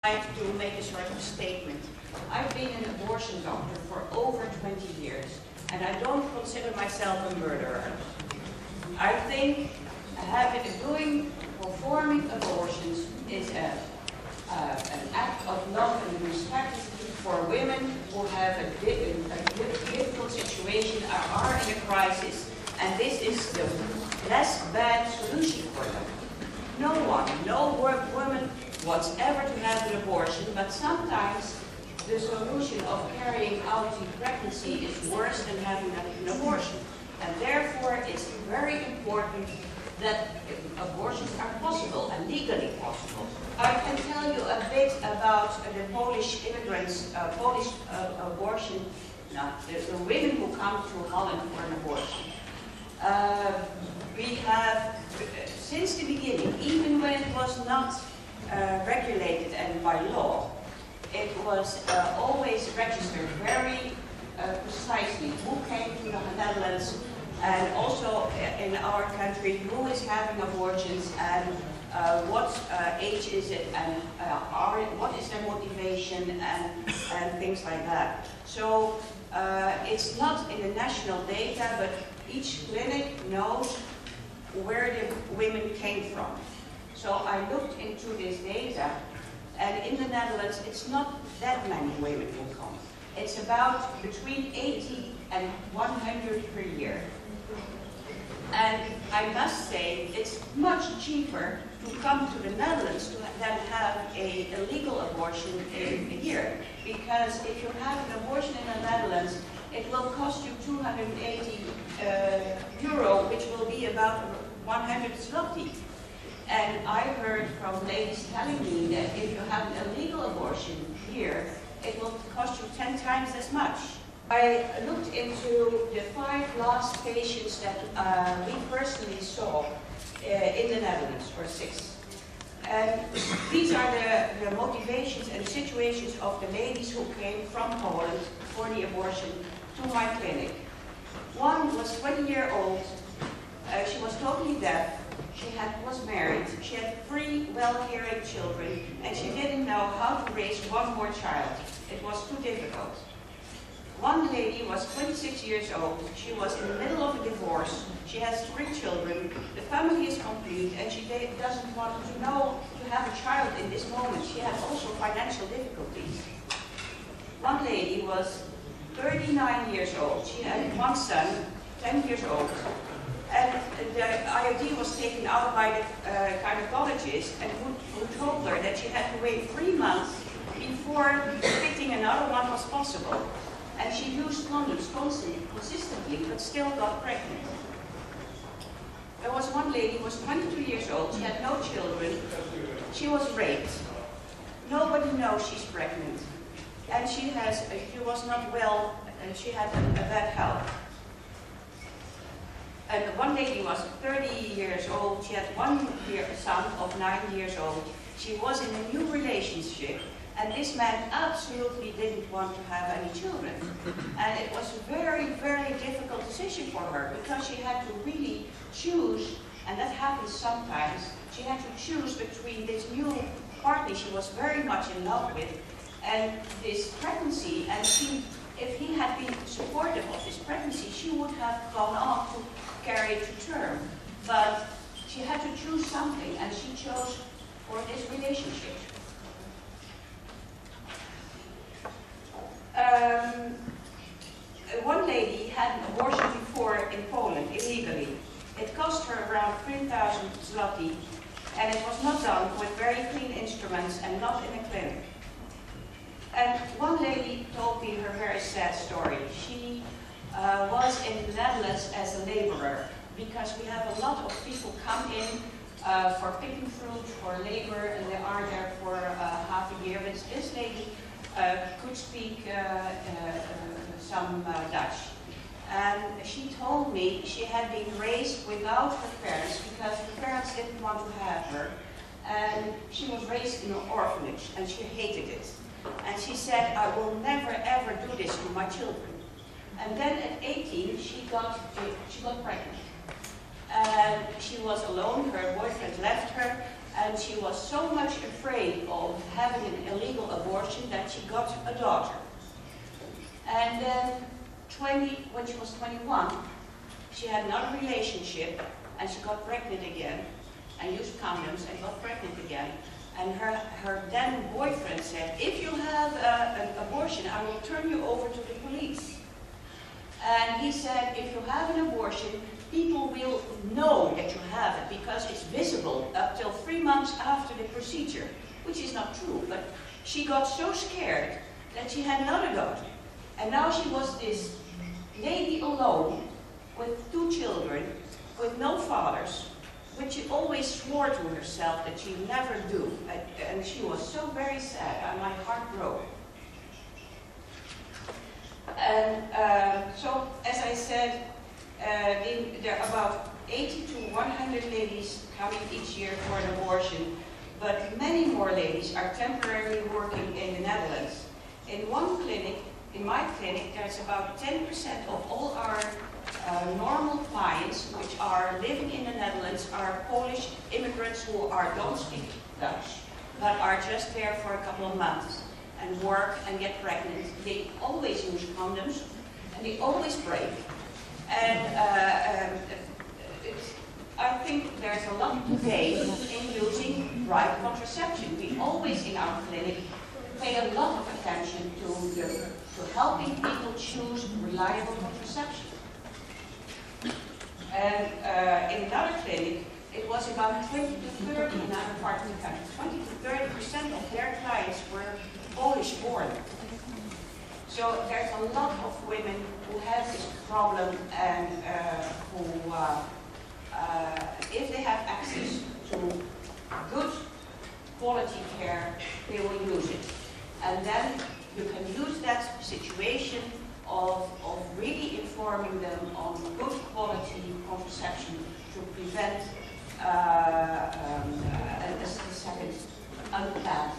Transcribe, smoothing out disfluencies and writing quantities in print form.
I have to make a sort of statement. I've been an abortion doctor for over 20 years, and I don't consider myself a murderer. I think performing abortions is an act of love and respect for women who have a difficult situation, are in a crisis, and this is the less bad solution for them. No woman wants ever to have an abortion, but sometimes the solution of carrying out the pregnancy is worse than having an abortion. And therefore, it's very important that abortions are possible and legally possible. I can tell you a bit about the Polish immigrants, Polish abortion, the women who come to Holland for an abortion. We have, since the beginning, even when it was not regulated and by law, it was always registered very precisely who came to the Netherlands, and also in our country who is having abortions and what age is it, and what is their motivation, and things like that. So it's not in the national data, but each clinic knows where the women came from. So I looked into this data, and in the Netherlands it's not that many women who come. It's about between 80 and 100 per year. And I must say, it's much cheaper to come to the Netherlands than have a legal abortion in a year. Because if you have an abortion in the Netherlands, it will cost you 280 euro, which will be about 100 zloty. And I heard from ladies telling me that if you have an illegal abortion here, it will cost you 10 times as much. I looked into the 5 last patients that we personally saw in the Netherlands, or 6. And these are the motivations and situations of the ladies who came from Poland for the abortion to my clinic. One was 20-year-old. She was totally deaf. She was married. She had 3 well-hearing children, and she didn't know how to raise one more child. It was too difficult. One lady was 26 years old. She was in the middle of a divorce. She has 3 children. The family is complete, and she doesn't want to have a child in this moment. She had also financial difficulties. One lady was 39 years old. She had 1 son, 10 years old. And the IUD was taken out by the gynecologist, and who told her that she had to wait 3 months before fitting another one was possible. And she used condoms consistently, but still got pregnant. There was one lady who was 22 years old. She had no children. She was raped. Nobody knows she's pregnant. And she was not well, and she had a bad health. And one lady was 30 years old. She had one son of 9 years old. She was in a new relationship. And this man absolutely didn't want to have any children. And it was a very, very difficult decision for her, because she had to really choose, and that happens sometimes, she had to choose between this new partner she was very much in love with and this pregnancy. And if he had been supportive of this pregnancy, she would have gone on to carry it to term. But she had to choose something, and she chose for this relationship. One lady had an abortion before in Poland, illegally. It cost her around 3,000 zloty, and it was not done with very clean instruments and not in a clinic. And one lady told me her very sad story. She was in the Netherlands as a laborer, because we have a lot of people come in for picking fruit, for labor, and they are there for half a year. But this lady could speak some Dutch. And she told me she had been raised without her parents, because her parents didn't want to have her. And she was raised in an orphanage, and she hated it. And she said, I will never ever do this to my children. And then at 18, she got pregnant. And she was alone, her boyfriend left her, and she was so much afraid of having an illegal abortion that she got a daughter. And then when she was 21, she had another relationship, and she got pregnant again, and used condoms and got pregnant again. And her then boyfriend said, if you have an abortion, I will turn you over to the police. And he said, if you have an abortion, people will know that you have it because it's visible up till 3 months after the procedure, which is not true. But she got so scared that she had another daughter. And now she was this lady alone with 2 children, with no fathers, which she always swore to herself that she would never do. And she was so very sad, and my heart broke. And so, as I said, there are about 80 to 100 ladies coming each year for an abortion, but many more ladies are temporarily working in the Netherlands. In one clinic, in my clinic, there's about 10% of all our normal clients, which are living in the Netherlands, are Polish immigrants who don't speak Dutch, but are just there for a couple of months and work and get pregnant. They always use condoms, and they always break. And I think there's a lot to gain in using right contraception. We always, in our clinic, pay a lot of attention to helping people choose reliable contraception. And in another clinic, it was about 20 to 30 in other parts of the country. 20 to 30% of their clients were Polish born. So there's a lot of women who have this problem, and who, if they have access to good quality care, they will use it. And then you can use that situation of really informing them on good quality contraception to prevent a second unplanned